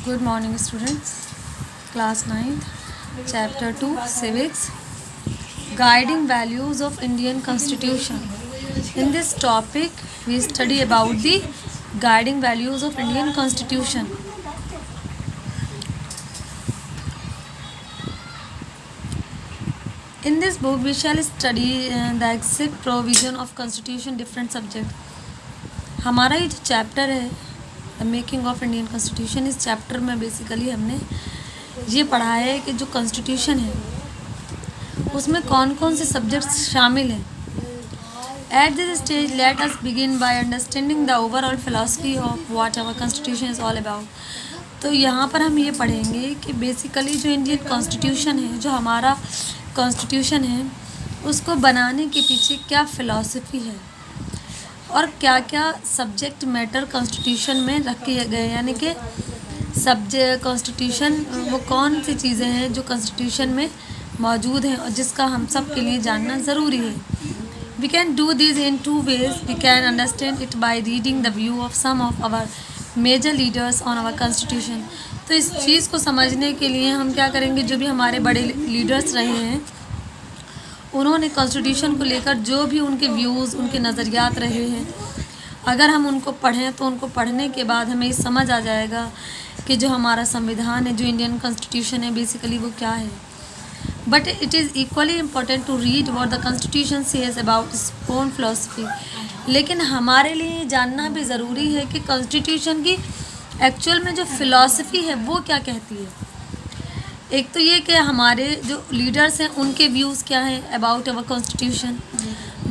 Good morning, students. Class 9th, Chapter 2, Civics, Guiding Values of Indian Constitution. In this topic, we study about the guiding values of Indian Constitution. In this book, we shall study the exact provision of Constitution, different subjects. हमारा ये जो chapter है the making of Indian constitution, इस chapter में basically हमने ये पढ़ा है कि जो कॉन्स्टिट्यूशन है उसमें कौन कौन से सब्जेक्ट्स शामिल हैं. At this stage let us begin by understanding the overall philosophy of what our constitution is all about. तो यहाँ पर हम ये पढ़ेंगे कि बेसिकली जो इंडियन कॉन्स्टिट्यूशन है, जो हमारा कॉन्स्टिट्यूशन है, उसको बनाने के पीछे क्या फ़िलॉसफी है और क्या क्या सब्जेक्ट मैटर कॉन्स्टिट्यूशन में रखे गए, यानी कि सब्जेक्ट कॉन्स्टिट्यूशन वो कौन सी चीज़ें हैं जो कॉन्स्टिट्यूशन में मौजूद हैं और जिसका हम सब के लिए जानना ज़रूरी है. We can do this in two ways. We can understand it by reading the view of some of our major leaders on our constitution. तो इस चीज़ को समझने के लिए हम क्या करेंगे, जो भी हमारे बड़े लीडर्स रहे हैं उन्होंने कॉन्स्टिट्यूशन को लेकर जो भी उनके व्यूज़, उनके नज़रियात रहे हैं, अगर हम उनको पढ़ें तो उनको पढ़ने के बाद हमें ये समझ आ जाएगा कि जो हमारा संविधान है, जो इंडियन कॉन्स्टिट्यूशन है, बेसिकली वो क्या है. But it is equally important to read what the constitution says about its own philosophy. लेकिन हमारे लिए जानना भी ज़रूरी है कि कॉन्स्टिट्यूशन की एक्चुअल में जो फ़िलॉसफी है वो क्या कहती है. एक तो ये कि हमारे जो लीडर्स हैं उनके व्यूज़ क्या हैं अबाउट अवर कॉन्स्टिट्यूशन.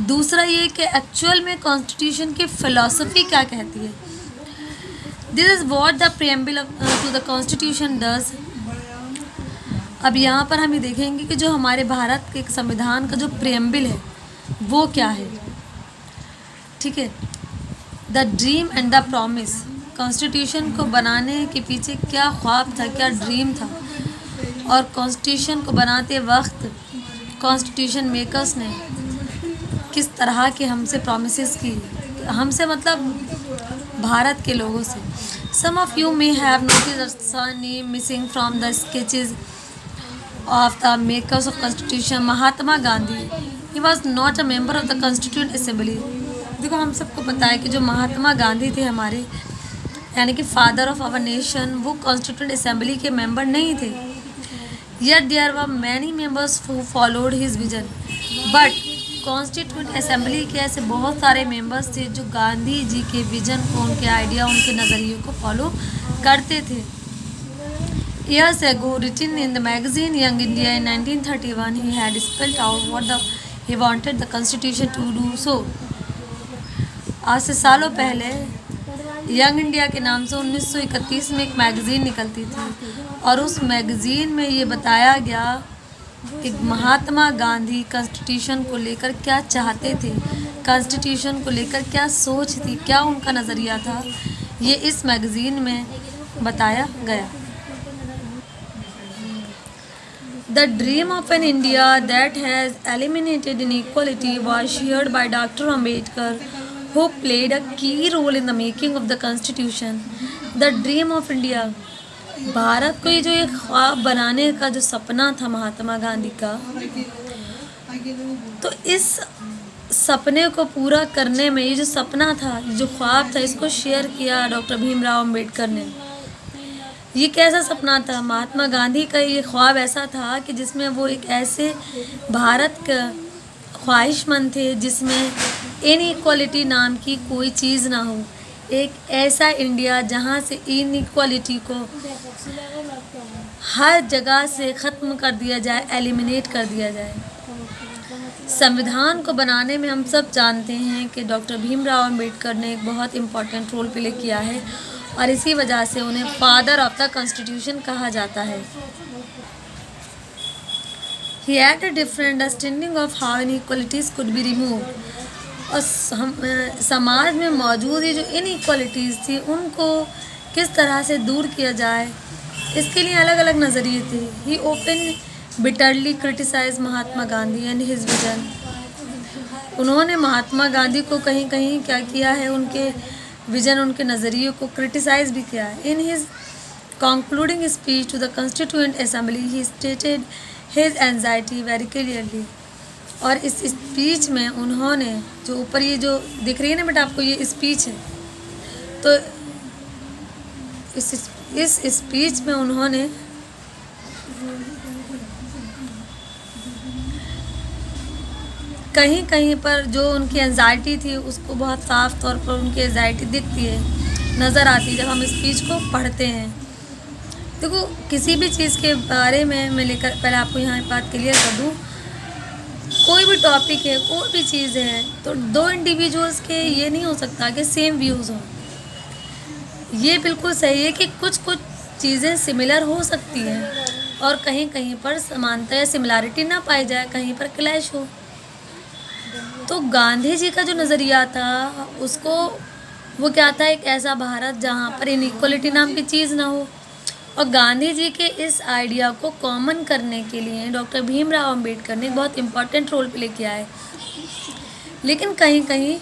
दूसरा ये कि एक्चुअल में कॉन्स्टिट्यूशन की फ़िलॉसफी क्या कहती है. This is what the preamble to the constitution does. अब यहाँ पर हम ये देखेंगे कि जो हमारे भारत के संविधान का जो प्रीएम्बल है वो क्या है. ठीक है. The dream and the promise. Constitution को बनाने के पीछे क्या ख्वाब था, क्या ड्रीम था, और कॉन्स्टिट्यूशन को बनाते वक्त कॉन्स्टिट्यूशन मेकर्स ने किस तरह के हमसे प्रॉमिसेस की, हमसे मतलब भारत के लोगों से. Some of you may have noticed a name missing from the sketches of the makers of constitution. Mahatma Gandhi. He was not a member of the constituent assembly. देखो, हम सबको पता है कि जो महात्मा गांधी थे हमारे, यानी कि फादर ऑफ आवर नेशन, वो कॉन्स्टिट्यूंट असेंबली के मेंबर नहीं थे. Yet there were many members who followed his vision. But constituent assembly के ऐसे बहुत सारे मेंबर्स थे जो गांधी जी के विजन को, उनके आइडिया, उनके नज़रिए को फॉलो करते थे. Years ago, written in the magazine Young India in 1931, he had spelled out what he wanted the constitution to do. So, आज से सालों पहले यंग इंडिया के नाम से 1931 में एक मैगज़ीन निकलती थी और उस मैगज़ीन में ये बताया गया कि महात्मा गांधी कॉन्स्टिट्यूशन को लेकर क्या चाहते थे, कॉन्स्टिट्यूशन को लेकर क्या सोच थी, क्या उनका नज़रिया था, ये इस मैगज़ीन में बताया गया. The dream of an India that has eliminated inequality was shared by doctor Ambedkar, who played a key role in the making of the constitution. The dream of India. Bharat को ये जो एक ख्वाब बनाने का जो सपना था महात्मा गांधी का, तो इस सपने को पूरा करने में, ये जो सपना था, जो ख्वाब था, इसको शेयर किया डॉक्टर भीमराव अम्बेडकर ने. ये कैसा सपना था? महात्मा गांधी का ये ख्वाब ऐसा था कि जिसमें वो एक ऐसे भारत का ख्वाहिशमंद थे जिसमें इनइक्वालिटी नाम की कोई चीज़ ना हो. एक ऐसा इंडिया जहाँ से इनइक्वालिटी को हर जगह से ख़त्म कर दिया जाए, एलिमिनेट कर दिया जाए. संविधान को बनाने में हम सब जानते हैं कि डॉक्टर भीमराव अम्बेडकर ने एक बहुत इम्पॉर्टेंट रोल प्ले किया है और इसी वजह से उन्हें फादर ऑफ द कॉन्स्टिट्यूशन कहा जाता है. He had a different understanding of how inequalities could be removed. और समाज में मौजूद ये जो इनइक्वालिटीज़ थी उनको किस तरह से दूर किया जाए, इसके लिए अलग अलग नज़रिए थे. He often bitterly criticized Mahatma Gandhi and his vision. उन्होंने महात्मा गांधी को कहीं कहीं क्या किया है, उनके विज़न, उनके नज़रिए को क्रिटिसाइज़ भी किया है. In his Concluding speech to the Constituent Assembly, he stated his anxiety very clearly. और इस स्पीच में उन्होंने जो ऊपर ये जो दिख रही है ना बेटा आपको, ये स्पीच है, तो इस स्पीच में उन्होंने कहीं कहीं पर जो उनकी एंजाइटी थी उसको बहुत साफ तौर पर उनकी एंजाइटी दिखती है, नज़र आती है जब हम स्पीच को पढ़ते हैं। देखो किसी भी चीज़ के बारे में मैं लेकर पहले आपको यहाँ बात क्लियर कर दूँ, कोई भी टॉपिक है, कोई भी चीज़ है, तो दो इंडिविजुअल्स के ये नहीं हो सकता कि सेम व्यूज़ हों। ये बिल्कुल सही है कि कुछ कुछ चीज़ें सिमिलर हो सकती हैं और कहीं कहीं पर समानता या सिमिलैरिटी ना पाई जाए, कहीं पर क्लैश हो। तो गांधी जी का जो नज़रिया था उसको, वो क्या था, एक ऐसा भारत जहाँ पर इनइक्वलिटी नाम की चीज़ ना हो। और गांधी जी के इस आइडिया को कॉमन करने के लिए डॉक्टर भीमराव अंबेडकर ने बहुत इम्पॉर्टेंट रोल प्ले किया है। लेकिन कहीं कहीं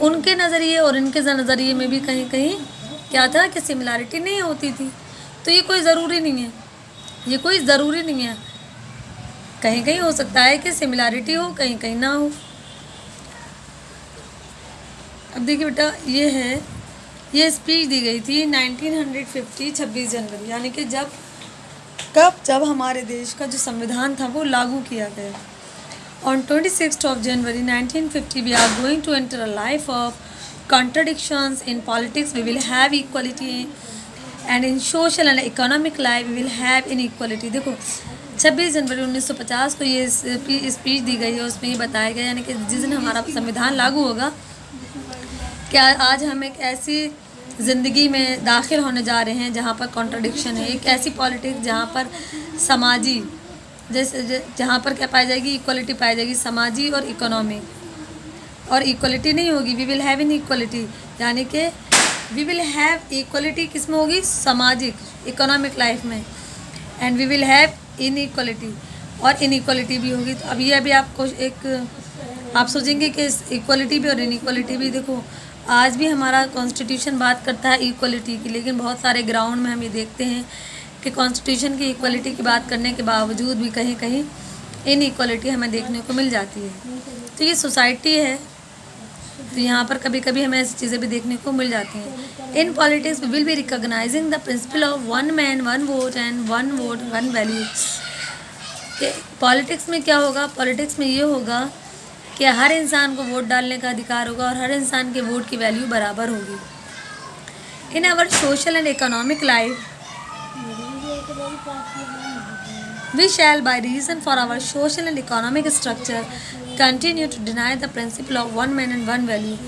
उनके नज़रिए और इनके नज़रिए में भी कहीं कहीं क्या था कि सिमिलैरिटी नहीं होती थी। तो ये कोई ज़रूरी नहीं है, ये कोई ज़रूरी नहीं है, कहीं कहीं हो सकता है कि सिमिलैरिटी हो, कहीं कहीं ना हो। अब देखिए बेटा, ये स्पीच दी गई थी 1950 26 जनवरी, यानी कि जब हमारे देश का जो संविधान था वो लागू किया गया। On 26 January 1950 we are going to enter a life of contradictions in politics. We will have equality and in social and economic life we will have inequality. देखो 26 जनवरी 1950 को ये स्पीच दी गई है, उसमें ये बताया गया, यानी कि जिस दिन हमारा संविधान लागू होगा, क्या आज हम एक ऐसी ज़िंदगी में दाखिल होने जा रहे हैं जहाँ पर कॉन्ट्रडिक्शन है, एक ऐसी पॉलिटिक्स जहाँ पर समाजी जहाँ पर क्या पाई जाएगी, इक्वलिटी पाई जाएगी, समाजी और इकोनॉमिक, और इक्वलिटी नहीं होगी। We will have inequality, यानी कि वी विल हैव इक्वलिटी किस में होगी, सामाजिक इकोनॉमिक लाइफ में, and we will have inequality, और इन इक्वलिटी भी होगी। तो अभी अभी आपको आप सोचेंगे कि इक्वलिटी भी और इन इक्वलिटी भी, देखो आज भी हमारा कॉन्स्टिट्यूशन बात करता है इक्वलिटी की, लेकिन बहुत सारे ग्राउंड में हम ये देखते हैं कि कॉन्स्टिट्यूशन की इक्वलिटी की बात करने के बावजूद भी कहीं कहीं इन इक्वलिटी हमें देखने को मिल जाती है। तो ये सोसाइटी है, तो यहाँ पर कभी कभी हमें ऐसी चीज़ें भी देखने को मिल जाती हैं। In politics we will be recognising the principle of one man one vote and one vote one value. Politics में क्या होगा, पॉलिटिक्स में ये होगा कि हर इंसान को वोट डालने का अधिकार होगा और हर इंसान के वोट की वैल्यू बराबर होगी। In our social and economic life we shall by reason for our social and economic structure continue to deny the principle of one man and one value।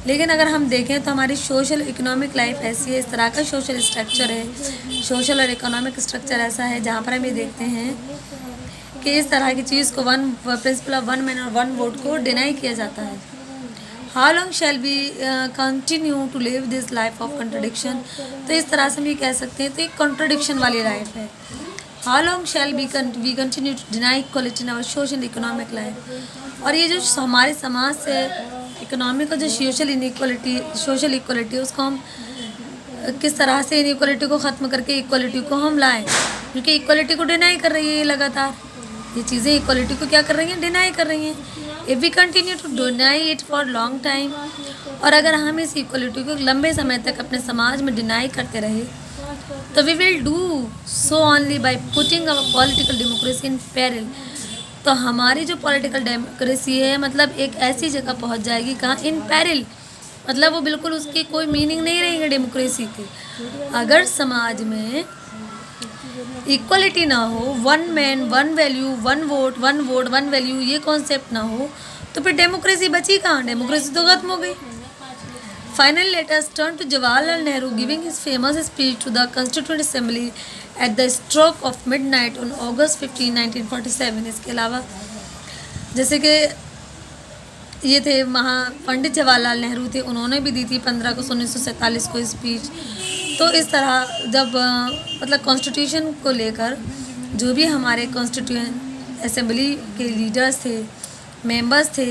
लेकिन अगर हम देखें तो हमारी सोशल इकोनॉमिक लाइफ ऐसी है, इस तरह का सोशल स्ट्रक्चर है, सोशल और इकोनॉमिक स्ट्रक्चर ऐसा है जहाँ पर हम ये देखते हैं कि इस तरह की चीज़ को प्रिंसिपल ऑफ वन मैन और वन वोट को डिनाई किया जाता है। How long shall we continue to live this life of contradiction. तो इस तरह से हम ये कह सकते हैं, तो एक कंट्रडिक्शन वाली लाइफ है। How long shall we continue to deny equality in our social economic life. और ये जो हमारे समाज से इकोनॉमिक और जो सोशल इक्वलिटी उसको हम किस तरह से इनइक्वलिटी को ख़त्म करके इक्वलिटी को हम लाएं, क्योंकि इक्वलिटी को डिनाई कर रही है ये लगातार, ये चीज़ें इक्वलिटी को क्या कर रही हैं, डिनाई कर रही हैं। If we continue to deny it for long time, और अगर हम इस इक्वलिटी को लंबे समय तक अपने समाज में डिनाई करते रहे तो we will do so only by putting our political democracy in peril. तो हमारी जो पॉलिटिकल डेमोक्रेसी है मतलब एक ऐसी जगह पहुंच जाएगी कहाँ, इन पेरिल, मतलब वो बिल्कुल उसकी कोई मीनिंग नहीं रहेगी डेमोक्रेसी की। अगर समाज में इक्वलिटी ना हो, one man one value, one vote one value, ये कॉन्सेप्ट ना हो, तो फिर डेमोक्रेसी बची कहाँ, डेमोक्रेसी तो खत्म हो गई। Finally, let us turn to Jawaharlal Nehru giving his famous speech to the Constituent Assembly at the stroke of midnight on August 15, 1947। इसके अलावा जैसे कि ये थे पंडित जवाहरलाल नेहरू थे, उन्होंने भी दी थी 15 अगस्त 1947 को स्पीच। तो इस तरह जब मतलब कॉन्स्टिट्यूशन को लेकर जो भी हमारे कॉन्स्टिट्यूएंट असेंबली के लीडर्स थे, मेंबर्स थे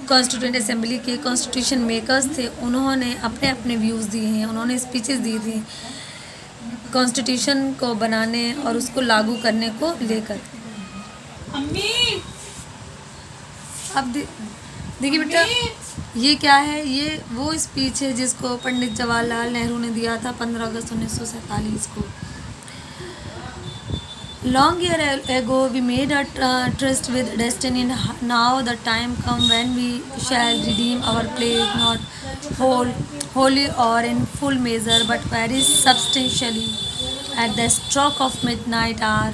कॉन्स्टिट्यूएंट असेंबली के, कॉन्स्टिट्यूशन मेकर्स थे, उन्होंने अपने अपने व्यूज़ दिए हैं, उन्होंने स्पीचेस दी थी। कॉन्स्टिट्यूशन को बनाने और उसको लागू करने को लेकर। अब देखिए बेटा, ये क्या है, ये वो स्पीच है जिसको पंडित जवाहरलाल नेहरू ने दिया था 15 अगस्त 1947 को। Long year ago we made a tryst with destiny, and now the time come when we shall redeem our pledge, not wholly or in full measure, but very substantially. At the stroke of midnight hour,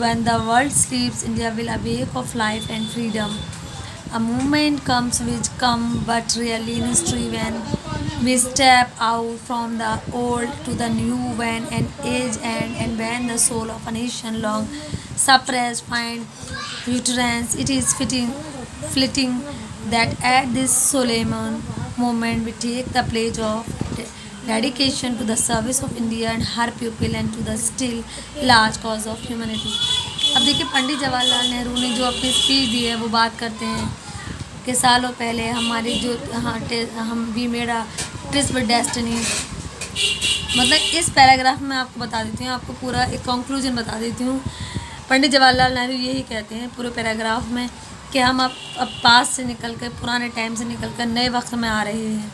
when the world sleeps, India will awake of life and freedom. A moment comes which come but really in history, when we step out from the old to the new, when an age ends, and when the soul of a nation long suppressed find utterance. It is fitting that at this solemn moment we take the pledge of dedication to the service of India and her people, and to the still large cause of humanity. अब देखिए, पंडित जवाहरलाल नेहरू ने जो अपनी speech दी है वो बात करते हैं कि सालों पहले हमारी जो हम we made a tryst with destiny. मतलब इस पैराग्राफ में आपको बता देती हूँ, आपको पूरा एक कंक्लूजन बता देती हूँ। पंडित जवाहरलाल नेहरू यही कहते हैं पूरे पैराग्राफ में कि हम अब पास से निकल कर, पुराने टाइम से निकल कर नए वक्त में आ रहे हैं।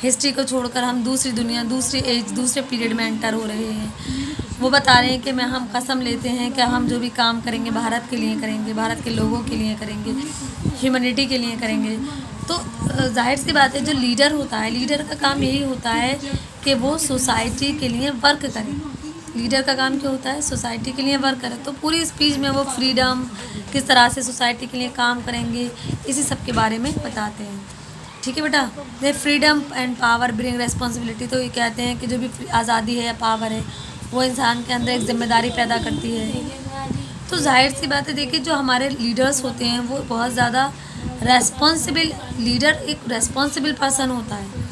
हिस्ट्री को छोड़कर हम दूसरी दुनिया, दूसरी एज, दूसरे पीरियड में एंटर हो रहे हैं। वो बता रहे हैं कि हम कसम लेते हैं कि हम जो भी काम करेंगे भारत के लिए करेंगे, भारत के लोगों के लिए करेंगे, ह्यूमैनिटी के लिए करेंगे। तो जाहिर सी बात है, जो लीडर होता है, लीडर का काम यही होता है कि वो सोसाइटी के लिए वर्क करे। लीडर का काम क्या होता है? सोसाइटी के लिए वर्क करे। तो पूरी स्पीच में वो फ्रीडम, किस तरह से सोसाइटी के लिए काम करेंगे, इसी सब के बारे में बताते हैं। ठीक है बेटा, the freedom and power bring responsibility. तो ये कहते हैं कि जो भी आज़ादी है या पावर है वो इंसान के अंदर एक जिम्मेदारी पैदा करती है। तो जाहिर सी बात है, देखिए जो हमारे लीडर्स होते हैं वो बहुत ज़्यादा रेस्पॉन्सिबल, लीडर एक रेस्पॉन्सिबल पर्सन होता है।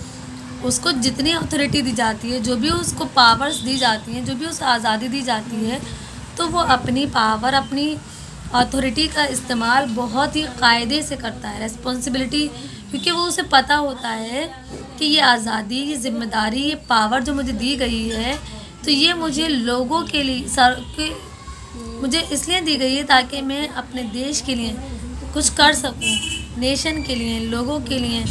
उसको जितनी अथॉरिटी दी जाती है, जो भी उसको पावर्स दी जाती हैं, जो भी उसको आज़ादी दी जाती है, तो वो अपनी पावर, अपनी अथॉरिटी का इस्तेमाल बहुत ही कायदे से करता है। रेस्पॉन्सिबिलिटी, क्योंकि वो उसे पता होता है कि ये आज़ादी, ये जिम्मेदारी, ये पावर जो मुझे दी गई है, तो ये मुझे लोगों के लिए मुझे इसलिए दी गई है ताकि मैं अपने देश के लिए कुछ कर सकूं, नेशन के लिए, लोगों के लिए,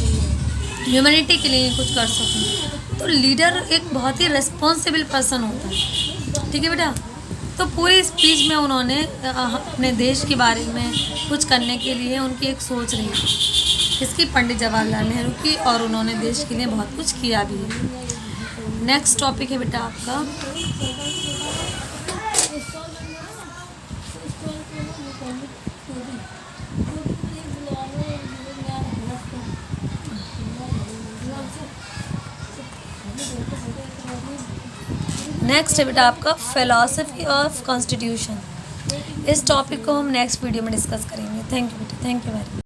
ह्यूमैनिटी के लिए कुछ कर सकूं। तो लीडर एक बहुत ही रिस्पॉन्सिबल पर्सन होता है। ठीक है बेटा, तो पूरी स्पीच में उन्होंने अपने देश के बारे में कुछ करने के लिए उनकी एक सोच रही है, इसकी पंडित जवाहरलाल नेहरू की, और उन्होंने देश के लिए बहुत कुछ किया भी है। नेक्स्ट टॉपिक है बेटा आपका नेक्स्ट है बेटा आपका फिलॉसफी ऑफ कॉन्स्टिट्यूशन। इस टॉपिक को हम नेक्स्ट वीडियो में डिस्कस करेंगे। थैंक यू बेटा, थैंक यू वेरी मच।